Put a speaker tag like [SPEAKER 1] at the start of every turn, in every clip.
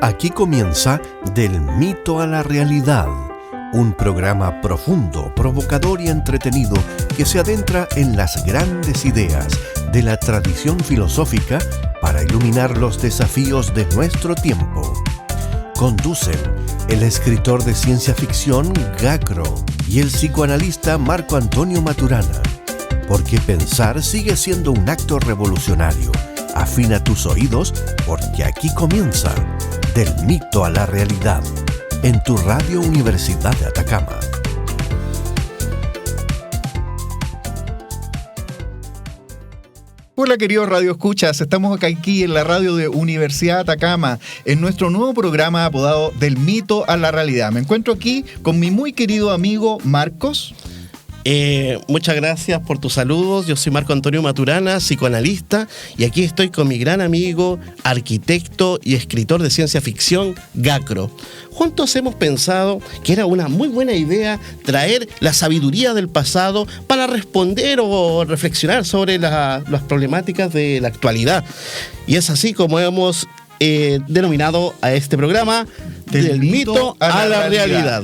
[SPEAKER 1] Aquí comienza Del mito a la realidad, un programa profundo, provocador y entretenido que se adentra en las grandes ideas de la tradición filosófica para iluminar los desafíos de nuestro tiempo. Conducen el escritor de ciencia ficción Gacro y el psicoanalista Marco Antonio Maturana, porque pensar sigue siendo un acto revolucionario. Afina tus oídos porque aquí comienza Del mito a la realidad, en tu Radio Universidad de Atacama.
[SPEAKER 2] Hola queridos radioescuchas, estamos aquí en la radio de Universidad de Atacama, en nuestro nuevo programa apodado Del mito a la realidad. Me encuentro aquí con mi muy querido amigo Marcos.
[SPEAKER 3] Muchas gracias por tus saludos. Yo soy Marco Antonio Maturana, psicoanalista, y aquí estoy con mi gran amigo, arquitecto y escritor de ciencia ficción, Gacro. Juntos hemos pensado que era una muy buena idea traer la sabiduría del pasado para responder o reflexionar sobre las problemáticas de la actualidad. Y es así como hemos denominado a este programa Del mito a la realidad.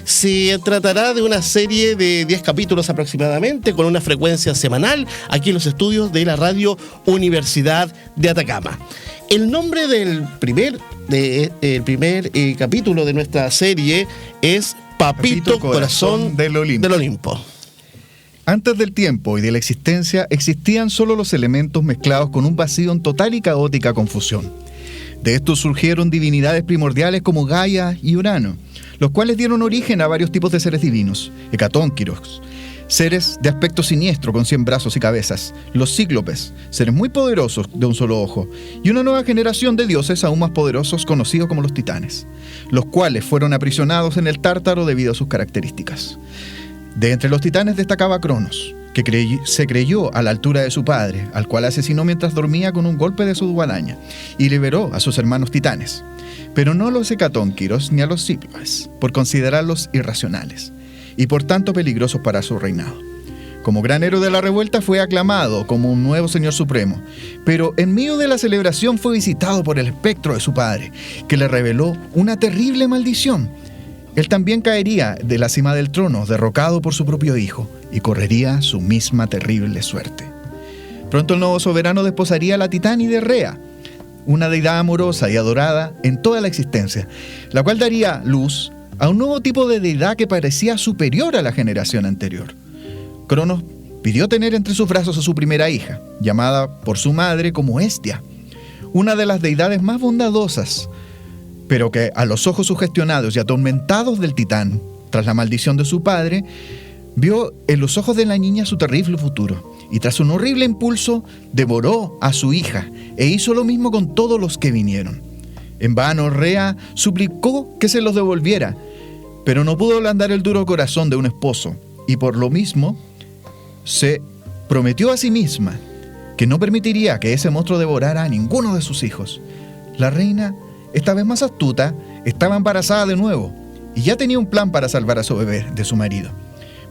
[SPEAKER 3] Se tratará de una serie de 10 capítulos aproximadamente, con una frecuencia semanal, aquí en los estudios de la Radio Universidad de Atacama. El nombre del primer capítulo de nuestra serie es Papito Corazón del Olimpo.
[SPEAKER 2] Antes del tiempo y de la existencia, existían solo los elementos mezclados con un vacío en total y caótica confusión. De estos surgieron divinidades primordiales como Gaia y Urano, los cuales dieron origen a varios tipos de seres divinos: hecatónquiros, seres de aspecto siniestro con 100 brazos y cabezas; los cíclopes, seres muy poderosos de un solo ojo; y una nueva generación de dioses aún más poderosos conocidos como los titanes, los cuales fueron aprisionados en el Tártaro debido a sus características. De entre los titanes destacaba Cronos, que se creyó a la altura de su padre, al cual asesinó mientras dormía con un golpe de su guadaña, y liberó a sus hermanos titanes, pero no a los hecatónquiros ni a los cíclopes, por considerarlos irracionales, y por tanto peligrosos para su reinado. Como gran héroe de la revuelta fue aclamado como un nuevo señor supremo, pero en medio de la celebración fue visitado por el espectro de su padre, que le reveló una terrible maldición. Él también caería de la cima del trono, derrocado por su propio hijo, y correría su misma terrible suerte. Pronto el nuevo soberano desposaría a la titánide Rea, una deidad amorosa y adorada en toda la existencia, la cual daría luz a un nuevo tipo de deidad que parecía superior a la generación anterior. Cronos pidió tener entre sus brazos a su primera hija, llamada por su madre como Hestia, una de las deidades más bondadosas, pero que a los ojos sugestionados y atormentados del titán, tras la maldición de su padre, vio en los ojos de la niña su terrible futuro, y tras un horrible impulso devoró a su hija e hizo lo mismo con todos los que vinieron. En vano Rea suplicó que se los devolviera, pero no pudo ablandar el duro corazón de un esposo, y por lo mismo se prometió a sí misma que no permitiría que ese monstruo devorara a ninguno de sus hijos. La reina, esta vez más astuta, estaba embarazada de nuevo y ya tenía un plan para salvar a su bebé de su marido,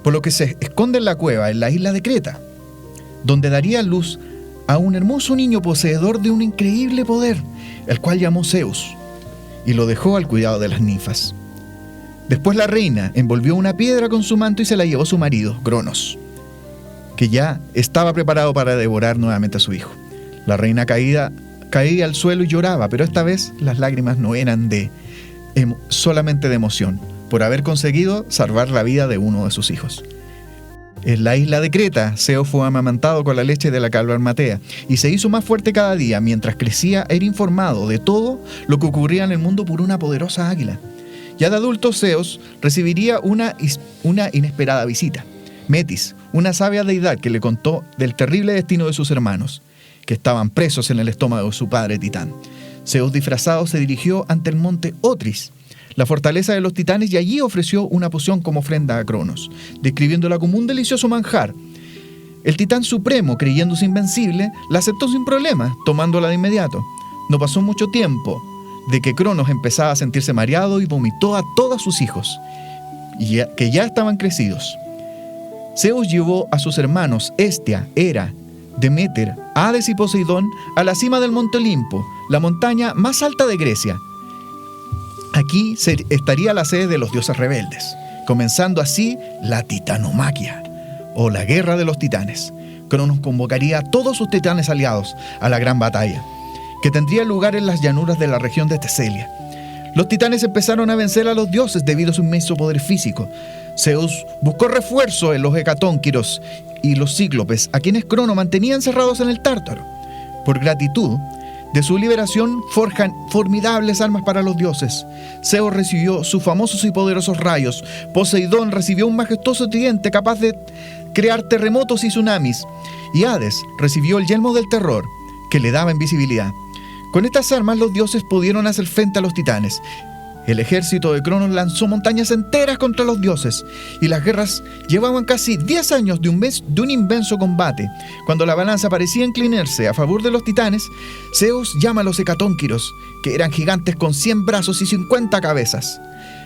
[SPEAKER 2] por lo que se esconde en la cueva en la isla de Creta, donde daría luz a un hermoso niño poseedor de un increíble poder, el cual llamó Zeus, y lo dejó al cuidado de las ninfas. Después la reina envolvió una piedra con su manto y se la llevó a su marido, Cronos, que ya estaba preparado para devorar nuevamente a su hijo. La reina caía al suelo y lloraba, pero esta vez las lágrimas no eran solamente de emoción, por haber conseguido salvar la vida de uno de sus hijos. En la isla de Creta, Zeus fue amamantado con la leche de la cabra Matea y se hizo más fuerte cada día. Mientras crecía, era informado de todo lo que ocurría en el mundo por una poderosa águila. Ya de adulto, Zeus recibiría una inesperada visita. Metis, una sabia deidad que le contó del terrible destino de sus hermanos, que estaban presos en el estómago de su padre Titán. Zeus, disfrazado, se dirigió ante el monte Otris, la fortaleza de los titanes, y allí ofreció una poción como ofrenda a Cronos, describiéndola como un delicioso manjar. El titán supremo, creyéndose invencible, la aceptó sin problema, tomándola de inmediato. No pasó mucho tiempo de que Cronos empezaba a sentirse mareado y vomitó a todos sus hijos, que ya estaban crecidos. Zeus llevó a sus hermanos Hestia, Hera, Deméter, Hades y Poseidón a la cima del monte Olimpo, la montaña más alta de Grecia. Aquí estaría la sede de los dioses rebeldes, comenzando así la titanomaquia, o la guerra de los titanes. Cronos convocaría a todos sus titanes aliados a la gran batalla, que tendría lugar en las llanuras de la región de Teselia. Los titanes empezaron a vencer a los dioses debido a su inmenso poder físico. Zeus buscó refuerzo en los hecatónquiros y los cíclopes, a quienes Crono mantenía encerrados en el Tártaro. Por gratitud de su liberación, forjan formidables armas para los dioses. Zeus recibió sus famosos y poderosos rayos. Poseidón recibió un majestuoso tridente capaz de crear terremotos y tsunamis. Y Hades recibió el yelmo del terror, que le daba invisibilidad. Con estas armas los dioses pudieron hacer frente a los titanes. El ejército de Cronos lanzó montañas enteras contra los dioses, y las guerras llevaban casi 10 años de un inmenso combate. Cuando la balanza parecía inclinarse a favor de los titanes, Zeus llama a los hecatónquiros, que eran gigantes con 100 brazos y 50 cabezas.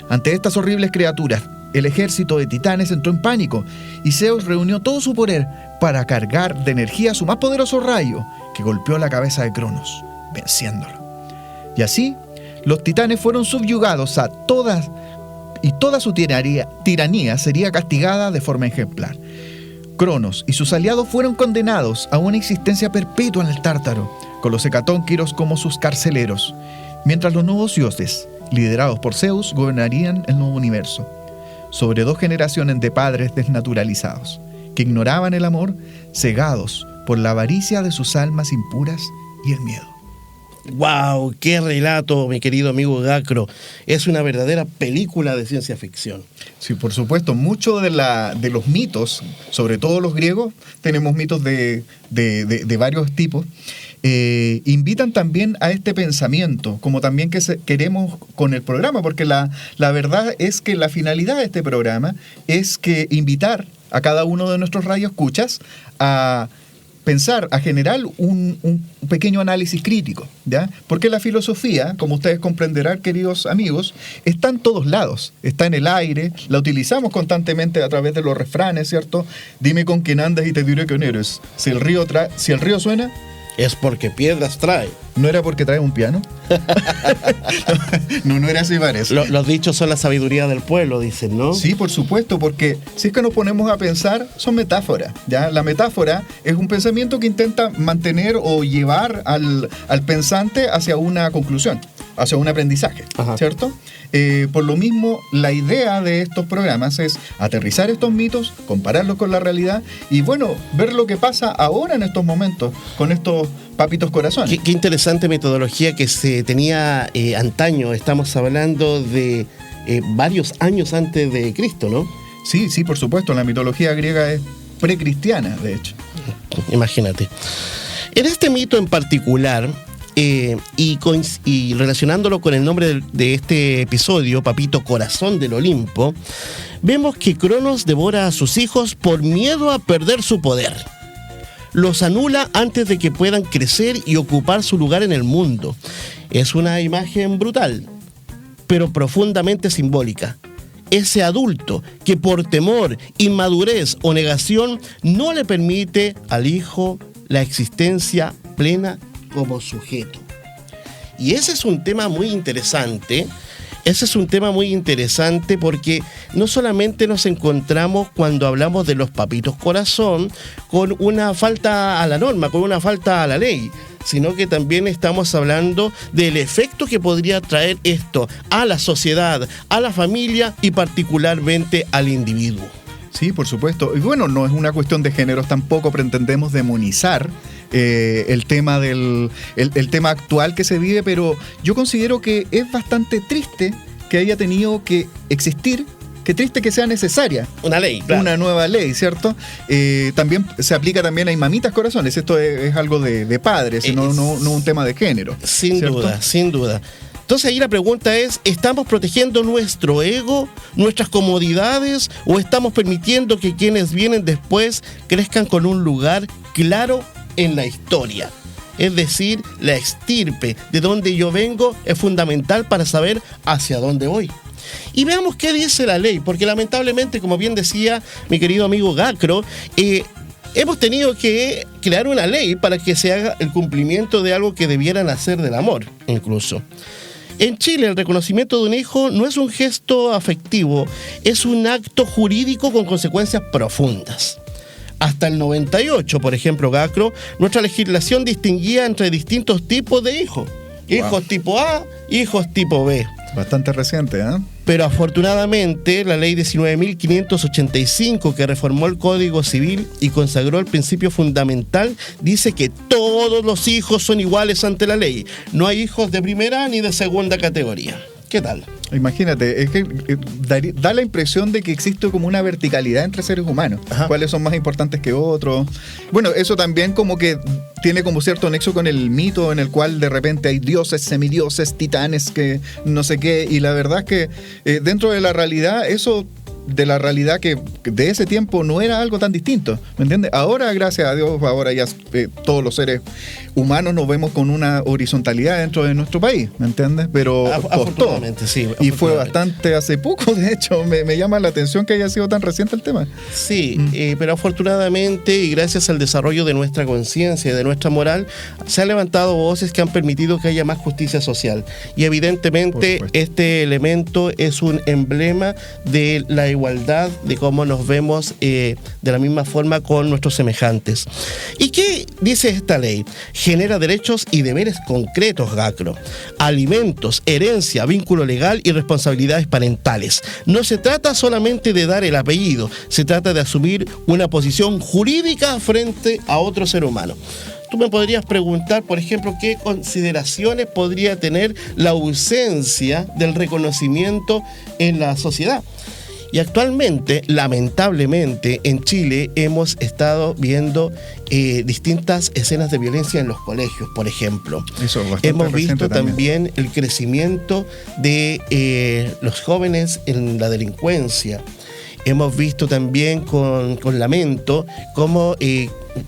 [SPEAKER 2] Ante estas horribles criaturas, el ejército de titanes entró en pánico, y Zeus reunió todo su poder para cargar de energía su más poderoso rayo, que golpeó la cabeza de Cronos, venciéndolo. Y así, los titanes fueron subyugados a todas, y toda su tiranía sería castigada de forma ejemplar. Cronos y sus aliados fueron condenados a una existencia perpetua en el Tártaro, con los hecatónquiros como sus carceleros, mientras los nuevos dioses, liderados por Zeus, gobernarían el nuevo universo, sobre 2 generaciones de padres desnaturalizados, que ignoraban el amor, cegados por la avaricia de sus almas impuras y el miedo.
[SPEAKER 3] ¡Wow! ¡Qué relato, mi querido amigo Gacro! Es una verdadera película de ciencia ficción.
[SPEAKER 2] Sí, por supuesto. Muchos de los mitos, sobre todo los griegos, tenemos mitos de varios tipos, invitan también a este pensamiento, como también queremos con el programa, porque la verdad es que la finalidad de este programa es que invitar a cada uno de nuestros radioescuchas a pensar, a generar un pequeño análisis crítico, ¿ya? Porque la filosofía, como ustedes comprenderán, queridos amigos, está en todos lados, está en el aire, la utilizamos constantemente a través de los refranes, ¿cierto? Dime con quién andas y te diré quién eres. Si el río suena,
[SPEAKER 3] es porque piedras trae.
[SPEAKER 2] ¿No era porque trae un piano? No era así, parece.
[SPEAKER 3] Los dichos son la sabiduría del pueblo, dicen, ¿no?
[SPEAKER 2] Sí, por supuesto, porque si es que nos ponemos a pensar, son metáforas, ¿ya? La metáfora es un pensamiento que intenta mantener o llevar al pensante hacia una conclusión, hacia un aprendizaje, ajá, ¿cierto? Por lo mismo, la idea de estos programas es aterrizar estos mitos, compararlos con la realidad y, bueno, ver lo que pasa ahora en estos momentos con estos papitos corazones.
[SPEAKER 3] Qué interesante metodología que se tenía antaño. Estamos hablando de varios años antes de Cristo, ¿no?
[SPEAKER 2] Sí, por supuesto. La mitología griega es precristiana, de hecho.
[SPEAKER 3] Imagínate. En este mito en particular, y relacionándolo con el nombre de este episodio, Papito Corazón del Olimpo, vemos que Cronos devora a sus hijos por miedo a perder su poder. Los anula antes de que puedan crecer y ocupar su lugar en el mundo. Es una imagen brutal, pero profundamente simbólica. Ese adulto que por temor, inmadurez o negación no le permite al hijo la existencia plena como sujeto. Y ese es un tema muy interesante. Porque no solamente nos encontramos cuando hablamos de los papitos corazón con una falta a la norma, con una falta a la ley, sino que también estamos hablando del efecto que podría traer esto a la sociedad, a la familia y particularmente al individuo.
[SPEAKER 2] Sí, por supuesto. Y bueno, no es una cuestión de géneros tampoco, pretendemos demonizar el tema el tema actual que se vive, pero yo considero que es bastante triste que haya tenido que existir, qué triste que sea necesaria
[SPEAKER 3] una ley, claro,
[SPEAKER 2] una nueva ley, ¿cierto? También se aplica también a mamitas corazones, esto es algo de padres, no un tema de género.
[SPEAKER 3] Sin
[SPEAKER 2] ¿cierto?
[SPEAKER 3] duda, sin duda. Entonces ahí la pregunta es, ¿estamos protegiendo nuestro ego, nuestras comodidades, o estamos permitiendo que quienes vienen después crezcan con un lugar claro en la historia? Es decir, la estirpe de donde yo vengo es fundamental para saber hacia dónde voy. Y veamos qué dice la ley, porque lamentablemente, como bien decía mi querido amigo Gacro, hemos tenido que crear una ley para que se haga el cumplimiento de algo que debieran hacer del amor, incluso. En Chile, el reconocimiento de un hijo no es un gesto afectivo, es un acto jurídico con consecuencias profundas. Hasta el 98, por ejemplo, Gacro, nuestra legislación distinguía entre distintos tipos de hijos. Hijos tipo A, hijos tipo B.
[SPEAKER 2] Bastante reciente, ¿eh?
[SPEAKER 3] Pero afortunadamente la ley 19.585, que reformó el Código Civil y consagró el principio fundamental, dice que todos los hijos son iguales ante la ley. No hay hijos de primera ni de segunda categoría. ¿Qué tal?
[SPEAKER 2] Imagínate, es que da la impresión de que existe como una verticalidad entre seres humanos. Ajá. ¿Cuáles son más importantes que otros? Bueno, eso también como que tiene como cierto nexo con el mito en el cual de repente hay dioses, semidioses, titanes, que no sé qué. Y la verdad es que dentro de la realidad, eso de la realidad que de ese tiempo no era algo tan distinto, ¿me entiendes? Ahora, gracias a Dios, ahora ya todos los seres humanos nos vemos con una horizontalidad dentro de nuestro país, ¿me entiendes? Pero costó.
[SPEAKER 3] Sí,
[SPEAKER 2] y fue bastante hace poco, de hecho, me llama la atención que haya sido tan reciente el tema.
[SPEAKER 3] Sí, pero afortunadamente y gracias al desarrollo de nuestra conciencia y de nuestra moral, se han levantado voces que han permitido que haya más justicia social. Y evidentemente este elemento es un emblema de la igualdad, de cómo nos vemos de la misma forma con nuestros semejantes. ¿Y qué dice esta ley? Genera derechos y deberes concretos, Gacro. Alimentos, herencia, vínculo legal y responsabilidades parentales. No se trata solamente de dar el apellido, se trata de asumir una posición jurídica frente a otro ser humano. Tú me podrías preguntar, por ejemplo, qué consideraciones podría tener la ausencia del reconocimiento en la sociedad. Y actualmente, lamentablemente, en Chile hemos estado viendo distintas escenas de violencia en los colegios, por ejemplo.
[SPEAKER 2] Eso,
[SPEAKER 3] hemos visto también el crecimiento de los jóvenes en la delincuencia. Hemos visto también con lamento cómo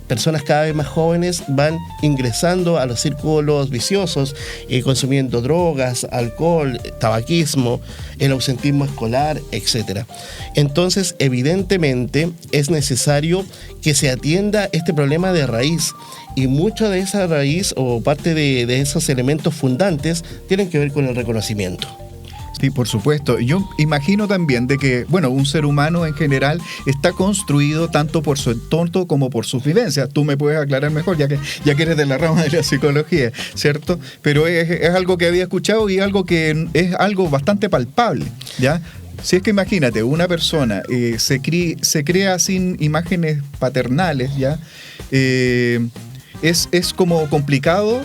[SPEAKER 3] personas cada vez más jóvenes van ingresando a los círculos viciosos, consumiendo drogas, alcohol, tabaquismo, el ausentismo escolar, etc. Entonces, evidentemente, es necesario que se atienda este problema de raíz. Y mucha de esa raíz o parte de esos elementos fundantes tienen que ver con el reconocimiento.
[SPEAKER 2] Sí, por supuesto. Yo imagino también de que, bueno, un ser humano en general está construido tanto por su entorno como por sus vivencias. Tú me puedes aclarar mejor, ya que eres de la rama de la psicología, ¿cierto? Pero es algo que había escuchado y algo que es algo bastante palpable, ¿ya? Si es que imagínate, una persona se crea sin imágenes paternales, ¿ya? Es como complicado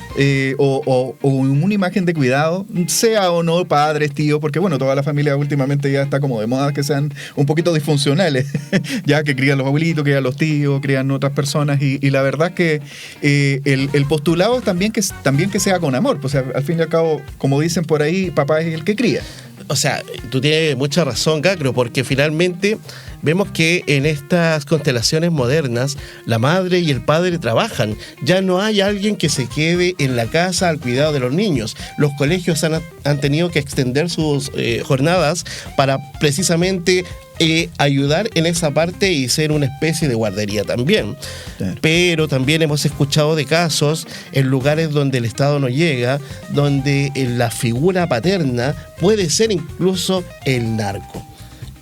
[SPEAKER 2] o una imagen de cuidado, sea o no padres, tíos, porque bueno, toda la familia últimamente ya está como de moda que sean un poquito disfuncionales, ya que crían los abuelitos, crían los tíos, crían otras personas y la verdad es que el postulado es también que sea con amor, pues al fin y al cabo, como dicen por ahí, papá es el que cría.
[SPEAKER 3] O sea, tú tienes mucha razón, Gacro, porque finalmente vemos que en estas constelaciones modernas la madre y el padre trabajan. Ya no hay alguien que se quede en la casa al cuidado de los niños. Los colegios han tenido que extender sus jornadas para precisamente ayudar en esa parte y ser una especie de guardería también. Claro. Pero también hemos escuchado de casos en lugares donde el Estado no llega, donde la figura paterna puede ser incluso el narco.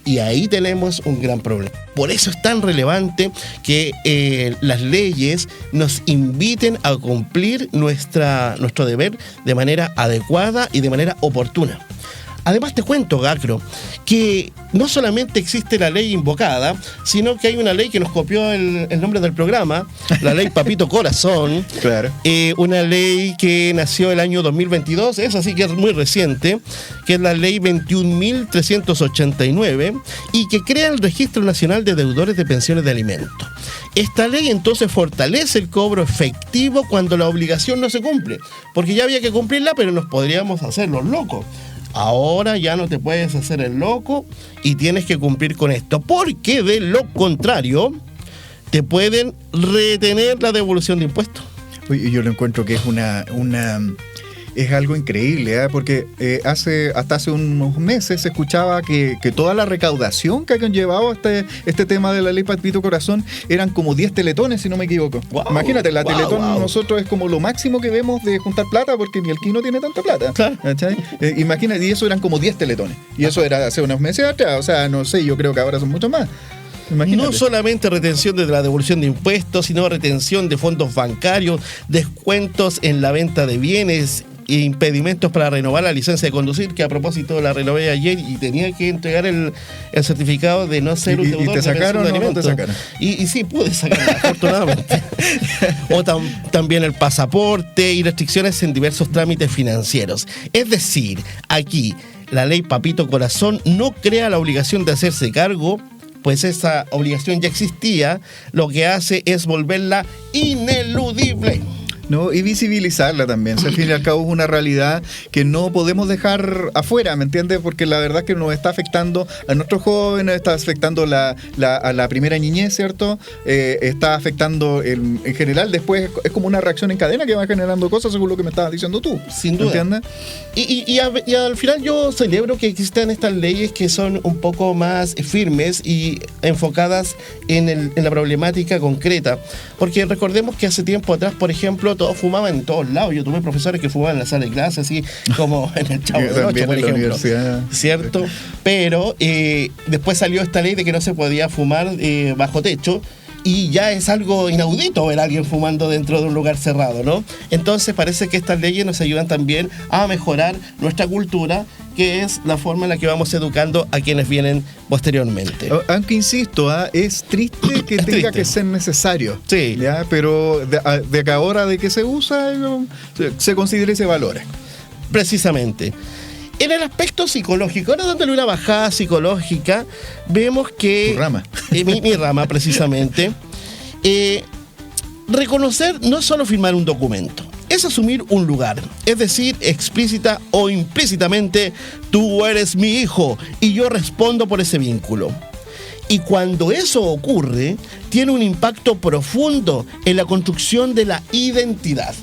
[SPEAKER 3] Y ahí tenemos un gran problema. Por eso es tan relevante que las leyes nos inviten a cumplir nuestro deber de manera adecuada y de manera oportuna. Además te cuento, Gacro, que no solamente existe la ley invocada, sino que hay una ley que nos copió el nombre del programa, la ley Papito Corazón.
[SPEAKER 2] Claro.
[SPEAKER 3] Una ley que nació el año 2022, es así que es muy reciente, que es la ley 21.389 y que crea el Registro Nacional de Deudores de Pensiones de Alimentos. Esta ley entonces fortalece el cobro efectivo cuando la obligación no se cumple, porque ya había que cumplirla, pero nos podríamos hacer los locos. Ahora ya no te puedes hacer el loco y tienes que cumplir con esto, porque de lo contrario te pueden retener la devolución de impuestos.
[SPEAKER 2] Yo lo encuentro que es una Es algo increíble, porque hasta hace unos meses se escuchaba que toda la recaudación que ha conllevado este tema de la ley Papito Corazón eran como 10 teletones, si no me equivoco.
[SPEAKER 3] Wow,
[SPEAKER 2] imagínate, la Teletón
[SPEAKER 3] wow.
[SPEAKER 2] Nosotros es como lo máximo que vemos de juntar plata, porque ni el Kino tiene tanta plata.
[SPEAKER 3] Claro.
[SPEAKER 2] Imagínate, y eso eran como 10 teletones. Y eso era hace unos meses atrás, o sea, no sé, yo creo que ahora son mucho más. Imagínate. No
[SPEAKER 3] solamente retención de la devolución de impuestos, sino retención de fondos bancarios, descuentos en la venta de bienes e impedimentos para renovar la licencia de conducir, que a propósito la renové ayer y tenía que entregar el certificado de no ser un deudor.
[SPEAKER 2] ¿Y te sacaron o no te sacaron?
[SPEAKER 3] Y sí, pude sacarlo, afortunadamente. O también el pasaporte y restricciones en diversos trámites financieros. Es decir, aquí la ley Papito Corazón no crea la obligación de hacerse cargo, pues esa obligación ya existía. Lo que hace es volverla ineludible.
[SPEAKER 2] ¿No? Y visibilizarla también. Al fin y al cabo es una realidad que no podemos dejar afuera, ¿me entiendes? Porque la verdad es que nos está afectando a nuestros jóvenes, está afectando a la primera niñez, ¿cierto? Está afectando en general. Después es como una reacción en cadena que va generando cosas, según lo que me estabas diciendo tú.
[SPEAKER 3] Sin duda.
[SPEAKER 2] ¿Entiendes?
[SPEAKER 3] Y al final yo celebro que existan estas leyes que son un poco más firmes y enfocadas en la problemática concreta. Porque recordemos que hace tiempo atrás, por ejemplo, todos fumaban en todos lados. Yo tuve profesores que fumaban en la sala de clase, así como en el Chavo del Ocho, por ejemplo. ¿Cierto? Pero después salió esta ley de que no se podía fumar bajo techo. Y ya es algo inaudito ver a alguien fumando dentro de un lugar cerrado, ¿no? Entonces parece que estas leyes nos ayudan también a mejorar nuestra cultura, que es la forma en la que vamos educando a quienes vienen posteriormente.
[SPEAKER 2] Aunque insisto, es triste que tenga que ser necesario.
[SPEAKER 3] Sí.
[SPEAKER 2] ¿Ya? Pero de acá ahora de que se usa, se considere ese valor.
[SPEAKER 3] Precisamente. En el aspecto psicológico, ahora dándole una bajada psicológica, vemos que...
[SPEAKER 2] Tu rama.
[SPEAKER 3] Mi rama, precisamente. Reconocer no es solo firmar un documento, es asumir un lugar. Es decir, explícita o implícitamente, tú eres mi hijo y yo respondo por ese vínculo. Y cuando eso ocurre, tiene un impacto profundo en la construcción de la identidad.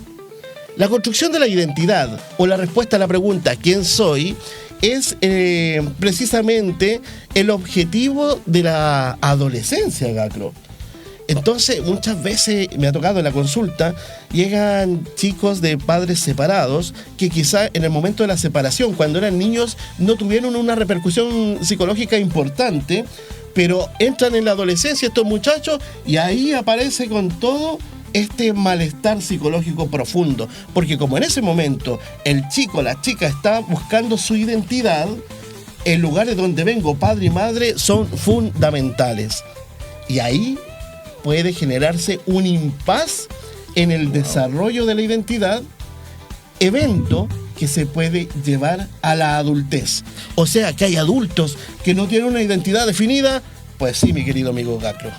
[SPEAKER 3] La construcción de la identidad o la respuesta a la pregunta ¿quién soy? Es precisamente el objetivo de la adolescencia, Gacro. Entonces, muchas veces me ha tocado en la consulta, llegan chicos de padres separados que quizá en el momento de la separación, cuando eran niños, no tuvieron una repercusión psicológica importante, pero entran en la adolescencia estos muchachos y ahí aparece con todo este malestar psicológico profundo, porque como en ese momento el chico, la chica está buscando su identidad, el lugar de donde vengo, padre y madre, son fundamentales. Y ahí puede generarse un impas en el desarrollo de la identidad, evento que se puede llevar a la adultez. O sea, que hay adultos que no tienen una identidad definida. Pues sí, mi querido amigo Gacro.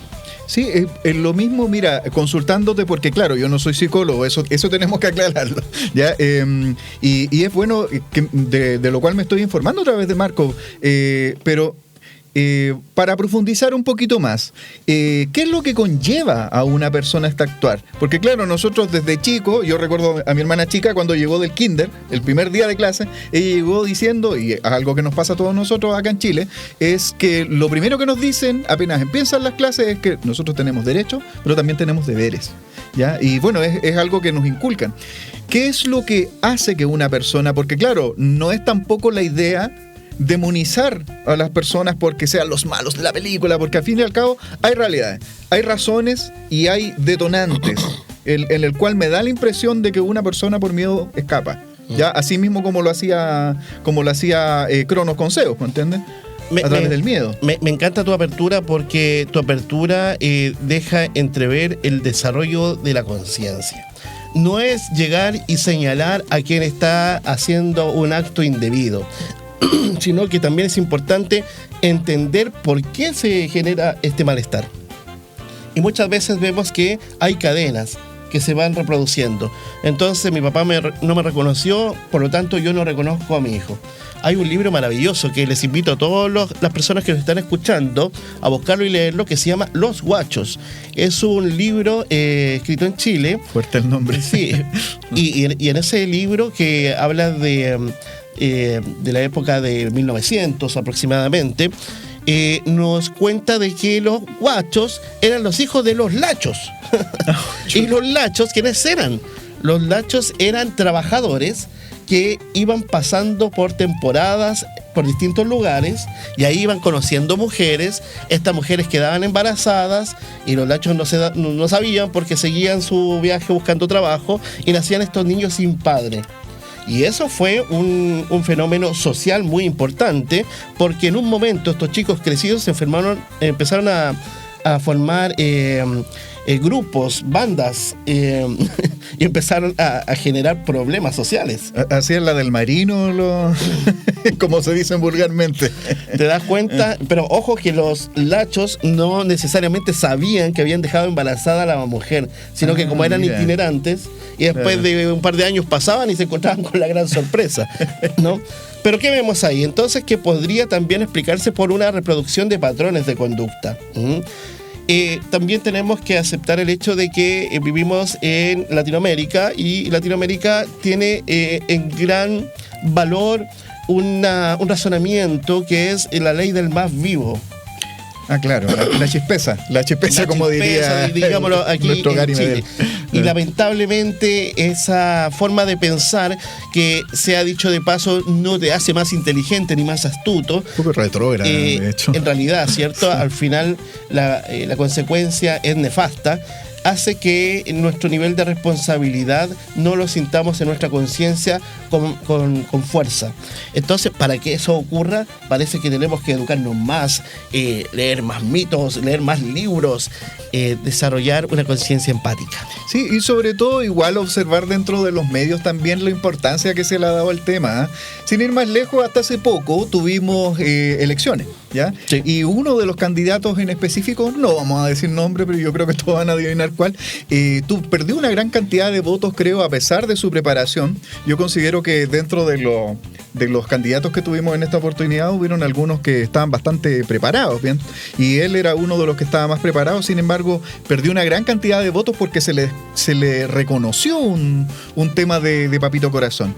[SPEAKER 2] Sí, es lo mismo, mira, consultándote, porque claro, yo no soy psicólogo, eso tenemos que aclararlo, ¿ya? Y es bueno, de lo cual me estoy informando a través de Marco, pero para profundizar un poquito más, ¿qué es lo que conlleva a una persona esta actuar? Porque claro, nosotros desde chico, yo recuerdo a mi hermana chica cuando llegó del kinder, el primer día de clase, ella llegó diciendo, y algo que nos pasa a todos nosotros acá en Chile, es que lo primero que nos dicen apenas empiezan las clases es que nosotros tenemos derechos, pero también tenemos deberes, ¿ya? Y bueno, es algo que nos inculcan. ¿Qué es lo que hace que una persona, porque claro, no es tampoco la idea demonizar a las personas porque sean los malos de la película, porque al fin y al cabo hay realidades, hay razones y hay detonantes en el cual me da la impresión de que una persona por miedo escapa, ya así mismo como lo hacía Cronos con Zeus, ¿me entiendes? A través del miedo.
[SPEAKER 3] Me encanta tu apertura, porque tu apertura deja entrever el desarrollo de la conciencia. No es llegar y señalar a quien está haciendo un acto indebido, sino que también es importante entender por qué se genera este malestar. Y muchas veces vemos que hay cadenas que se van reproduciendo. Entonces mi papá no me reconoció, por lo tanto yo no reconozco a mi hijo. Hay un libro maravilloso que les invito a todas las personas que nos están escuchando a buscarlo y leerlo, que se llama Los Guachos. Es un libro escrito en Chile.
[SPEAKER 2] Fuerte el nombre.
[SPEAKER 3] Sí, y en ese libro que habla de la época de 1900 aproximadamente, nos cuenta de que los guachos eran los hijos de los lachos. ¿Y los lachos quiénes eran? Los lachos eran trabajadores que iban pasando por temporadas por distintos lugares y ahí iban conociendo mujeres. Estas mujeres quedaban embarazadas y los lachos no sabían porque seguían su viaje buscando trabajo y nacían estos niños sin padre. Y eso fue un fenómeno social muy importante, porque en un momento estos chicos crecidos empezaron a formar grupos, bandas, y empezaron a generar problemas sociales.
[SPEAKER 2] Así es la del marino, como se dicen vulgarmente.
[SPEAKER 3] ¿Te das cuenta? Pero ojo que los lachos no necesariamente sabían que habían dejado embarazada a la mujer, sino que como eran itinerantes, y después de un par de años pasaban y se encontraban con la gran sorpresa, ¿no? Pero ¿qué vemos ahí? Entonces, que podría también explicarse por una reproducción de patrones de conducta. También tenemos que aceptar el hecho de que vivimos en Latinoamérica y Latinoamérica tiene en gran valor un razonamiento que es la ley del más vivo.
[SPEAKER 2] Ah, claro, la chispeza, como diría
[SPEAKER 3] digámoslo aquí
[SPEAKER 2] nuestro Gary
[SPEAKER 3] Chile. Y lamentablemente esa forma de pensar, que se ha dicho de paso, no te hace más inteligente ni más astuto.
[SPEAKER 2] Un poco retrógrada, de hecho.
[SPEAKER 3] En realidad, ¿cierto? Al final la consecuencia es nefasta. Hace que nuestro nivel de responsabilidad no lo sintamos en nuestra conciencia con fuerza. Entonces, para que eso ocurra, parece que tenemos que educarnos más, leer más mitos, leer más libros, desarrollar una conciencia empática.
[SPEAKER 2] Sí, y sobre todo igual observar dentro de los medios también la importancia que se le ha dado al tema. Sin ir más lejos, hasta hace poco tuvimos elecciones, ¿ya?
[SPEAKER 3] Sí.
[SPEAKER 2] Y uno de los candidatos en específico, no vamos a decir nombre, pero yo creo que todos van a adivinar cuál, perdió una gran cantidad de votos, creo, a pesar de su preparación. Yo considero que dentro de los candidatos que tuvimos en esta oportunidad hubieron algunos que estaban bastante preparados, ¿bien? Y él era uno de los que estaba más preparado. Sin embargo, perdió una gran cantidad de votos porque se le reconoció un tema de papito corazón.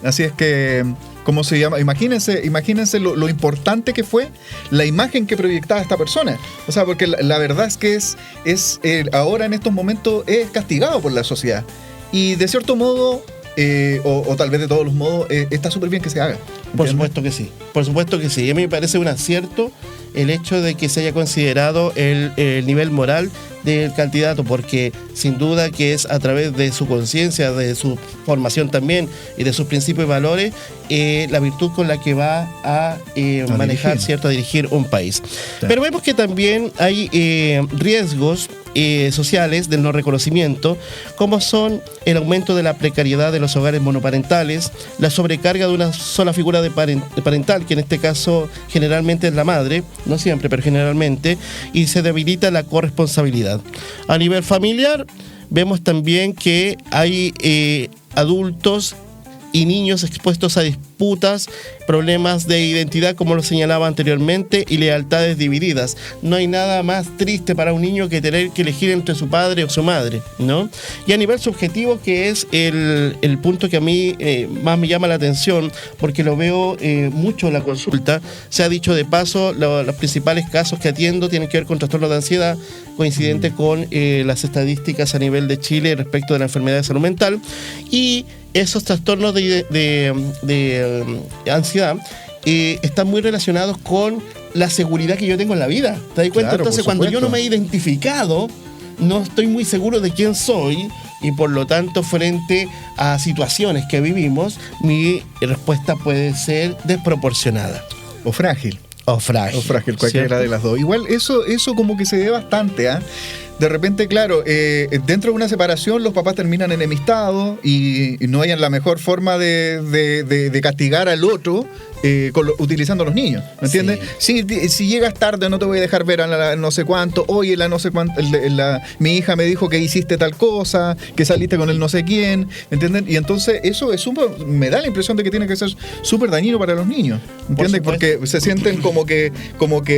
[SPEAKER 2] Así es que, ¿cómo se llama? Imagínense lo importante que fue la imagen que proyectaba esta persona. O sea, porque la verdad es que es ahora en estos momentos es castigado por la sociedad. Y de cierto modo, o tal vez de todos los modos, está súper bien que se haga. ¿Entiendes?
[SPEAKER 3] Por supuesto que sí, por supuesto que sí. Y a mí me parece un acierto el hecho de que se haya considerado el nivel moral del candidato, porque sin duda que es a través de su conciencia, de su formación también y de sus principios y valores, la virtud con la que va a manejar, dirigir. ¿Cierto? A dirigir un país. Claro. Pero vemos que también hay riesgos sociales del no reconocimiento, como son el aumento de la precariedad de los hogares monoparentales, la sobrecarga de una sola figura de parental, que en este caso generalmente es la madre, no siempre, pero generalmente, y se debilita la corresponsabilidad. A nivel familiar, vemos también que hay adultos y niños expuestos a disputas, problemas de identidad, como lo señalaba anteriormente, y lealtades divididas. No hay nada más triste para un niño que tener que elegir entre su padre o su madre, ¿no? Y a nivel subjetivo, que es el punto que a mí más me llama la atención, porque lo veo mucho en la consulta. Se ha dicho de paso, los principales casos que atiendo tienen que ver con trastornos de ansiedad, coincidente con las estadísticas a nivel de Chile respecto de la enfermedad de salud mental, y esos trastornos de ansiedad están muy relacionados con la seguridad que yo tengo en la vida. ¿Te das cuenta? Claro, entonces, cuando yo no me he identificado, no estoy muy seguro de quién soy, y por lo tanto, frente a situaciones que vivimos, mi respuesta puede ser desproporcionada.
[SPEAKER 2] O frágil.
[SPEAKER 3] O frágil,
[SPEAKER 2] cualquiera, ¿cierto?, de las dos. Igual eso como que se ve bastante, de repente, claro, dentro de una separación los papás terminan enemistados y no hayan la mejor forma de castigar al otro utilizando a los niños, ¿me entiendes?
[SPEAKER 3] Sí.
[SPEAKER 2] Si llegas tarde no te voy a dejar ver a la no sé cuánto, oye, la no sé cuánto, mi hija me dijo que hiciste tal cosa, que saliste con el no sé quién, ¿me entienden? Y entonces eso me da la impresión de que tiene que ser súper dañino para los niños, ¿me entiendes? Porque se sienten como que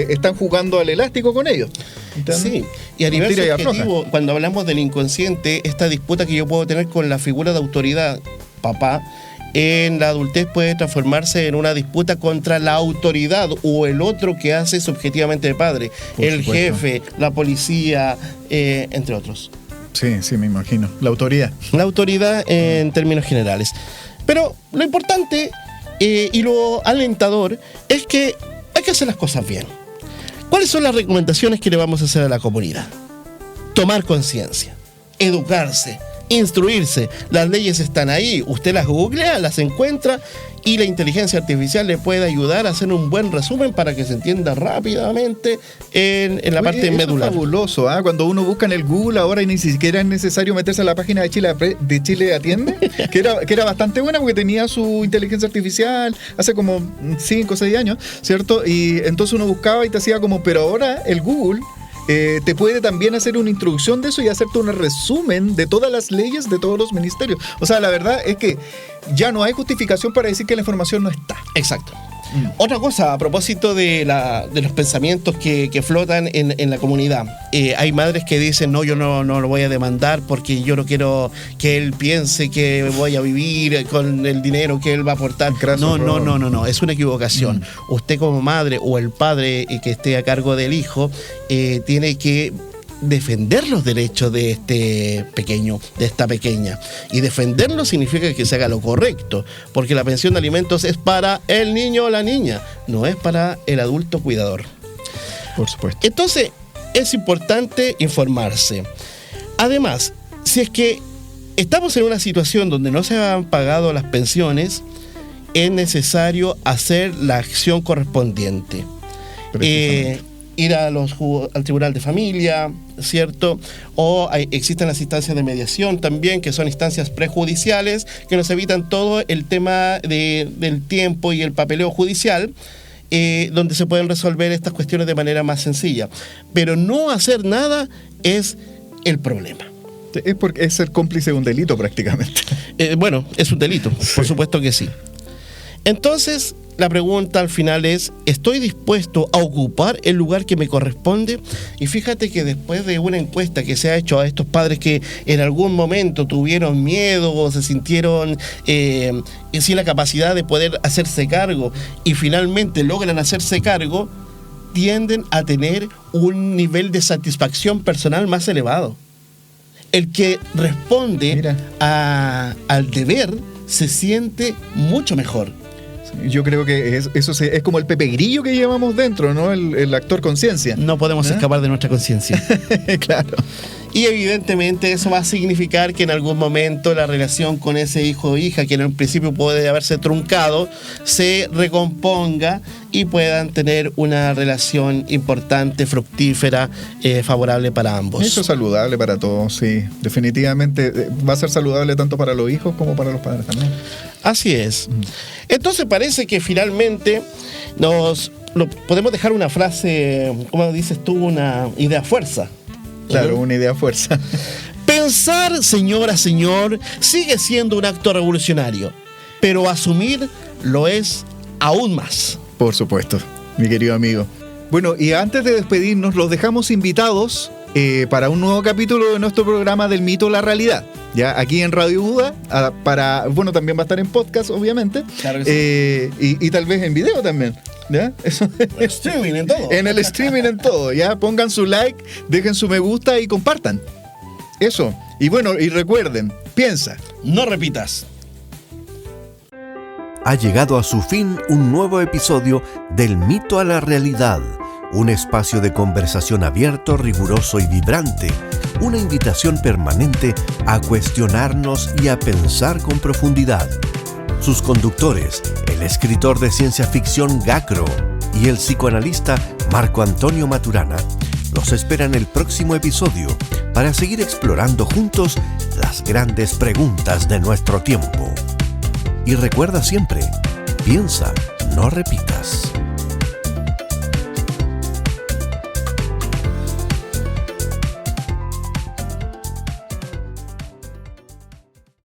[SPEAKER 2] están jugando al elástico con ellos, ¿entiendes?
[SPEAKER 3] Sí, y a nivel subjetivo, cuando hablamos del inconsciente, esta disputa que yo puedo tener con la figura de autoridad, papá, en la adultez puede transformarse en una disputa contra la autoridad o el otro que hace subjetivamente de padre, el jefe, la policía, entre otros.
[SPEAKER 2] Sí, me imagino. La autoridad.
[SPEAKER 3] La autoridad en términos generales. Pero lo importante y lo alentador es que hay que hacer las cosas bien. ¿Cuáles son las recomendaciones que le vamos a hacer a la comunidad? Tomar conciencia, educarse, instruirse. Las leyes están ahí, usted las googlea, las encuentra y la inteligencia artificial le puede ayudar a hacer un buen resumen para que se entienda rápidamente en la parte medular.
[SPEAKER 2] Es fabuloso, cuando uno busca en el Google ahora y ni siquiera es necesario meterse a la página de Chile Atiende, que era bastante buena porque tenía su inteligencia artificial hace como 5 o 6 años, ¿cierto? Y entonces uno buscaba y te hacía como, pero ahora el Google te puede también hacer una introducción de eso y hacerte un resumen de todas las leyes de todos los ministerios. O sea, la verdad es que ya no hay justificación para decir que la información no está.
[SPEAKER 3] Exacto. Otra cosa, a propósito de los pensamientos que flotan en la comunidad. Hay madres que dicen, no, yo no lo voy a demandar porque yo no quiero que él piense que voy a vivir con el dinero que él va a aportar. No, es una equivocación. Usted como madre o el padre que esté a cargo del hijo tiene que defender los derechos de este pequeño, de esta pequeña. Y defenderlo significa que se haga lo correcto, porque la pensión de alimentos es para el niño o la niña, no es para el adulto cuidador.
[SPEAKER 2] Por supuesto.
[SPEAKER 3] Entonces, es importante informarse. Además, si es que estamos en una situación donde no se han pagado las pensiones, es necesario hacer la acción correspondiente. Ir al tribunal de familia, ¿cierto? O existen las instancias de mediación también, que son instancias prejudiciales, que nos evitan todo el tema del tiempo y el papeleo judicial, donde se pueden resolver estas cuestiones de manera más sencilla. Pero no hacer nada es el problema.
[SPEAKER 2] Es porque es ser cómplice de un delito prácticamente.
[SPEAKER 3] Bueno, es un delito, por supuesto que sí. Entonces, la pregunta al final es, ¿estoy dispuesto a ocupar el lugar que me corresponde? Y fíjate que después de una encuesta que se ha hecho a estos padres que en algún momento tuvieron miedo o se sintieron sin la capacidad de poder hacerse cargo y finalmente logran hacerse cargo, tienden a tener un nivel de satisfacción personal más elevado. El que responde al deber se siente mucho mejor.
[SPEAKER 2] Yo creo que eso es como el Pepe Grillo que llevamos dentro, ¿no? El actor conciencia.
[SPEAKER 3] No podemos escapar de nuestra conciencia.
[SPEAKER 2] Claro.
[SPEAKER 3] Y evidentemente eso va a significar que en algún momento la relación con ese hijo o hija, que en un principio puede haberse truncado, se recomponga y puedan tener una relación importante, fructífera, favorable para ambos.
[SPEAKER 2] Eso es saludable para todos, sí. Definitivamente va a ser saludable tanto para los hijos como para los padres también.
[SPEAKER 3] Así es. Entonces parece que finalmente podemos dejar una frase, ¿cómo dices tú? Una idea fuerza.
[SPEAKER 2] Claro, una idea fuerza.
[SPEAKER 3] Pensar, señora, señor, sigue siendo un acto revolucionario, pero asumir lo es aún más.
[SPEAKER 2] Por supuesto, mi querido amigo. Bueno, y antes de despedirnos, los dejamos invitados para un nuevo capítulo de nuestro programa del mito a la realidad. Ya aquí en Radio Buda, también va a estar en podcast, obviamente.
[SPEAKER 3] Claro que sí.
[SPEAKER 2] Y tal vez en video también. ¿Ya? Eso.
[SPEAKER 3] El streaming en todo.
[SPEAKER 2] En el streaming en todo, ¿ya? Pongan su like, dejen su me gusta y compartan. Eso. Y bueno, y recuerden, piensa.
[SPEAKER 3] No repitas.
[SPEAKER 1] Ha llegado a su fin un nuevo episodio del Mito a la Realidad, un espacio de conversación abierto, riguroso y vibrante, una invitación permanente a cuestionarnos y a pensar con profundidad. Sus conductores, el escritor de ciencia ficción Gacro y el psicoanalista Marco Antonio Maturana, Nos espera en el próximo episodio para seguir explorando juntos las grandes preguntas de nuestro tiempo. Y recuerda siempre, piensa, no repitas.